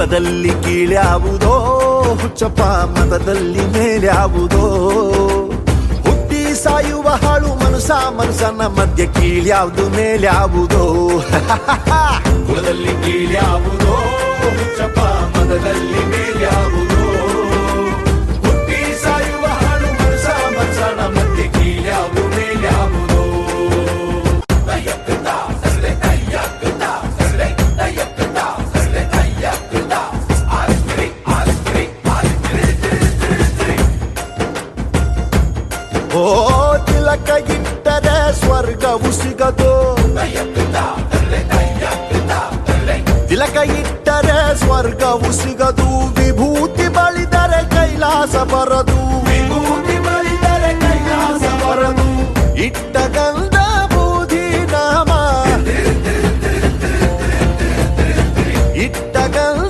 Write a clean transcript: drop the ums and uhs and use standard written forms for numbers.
ಕುಲದಲ್ಲಿ ಕೀಳ್ಯಾವುದೋ ಹುಚ್ಚಪ್ಪ ಮತದಲ್ಲಿ ಮೇಲ್ಯಾವುದೋ ಹುಟ್ಟಿ ಸಾಯುವ ಹಾಳು ಮನುಷ್ಯನ ಮಧ್ಯೆ ಕೀಳ್ಯಾವುದು ಮೇಲ್ಯಾವುದೋ ಕುಲದಲ್ಲಿ ಕೀಳ್ಯಾವುದೋ ಹುಚ್ಚಪ್ಪ ಮತದಲ್ಲಿ ಮೇಲ್ಯಾವುದೋ ಹುಟ್ಟಿ ಸಾಯುವ ಹಾಳು ಮನುಷ್ಯನ ಮಧ್ಯೆ ಕೀಳ್ಯಾವುದು ಮೇಲ್ಯಾವುದೋ ಓ ತಿಲಕ ಇಟ್ಟರೆ ಸ್ವರ್ಗವು ಸಿಗದು ತಿಲಕ ಇಟ್ಟರೆ ಸ್ವರ್ಗವು ಸಿಗದು ವಿಭೂತಿ ಬಳಿದರೆ ಕೈಲಾಸ ಬರದು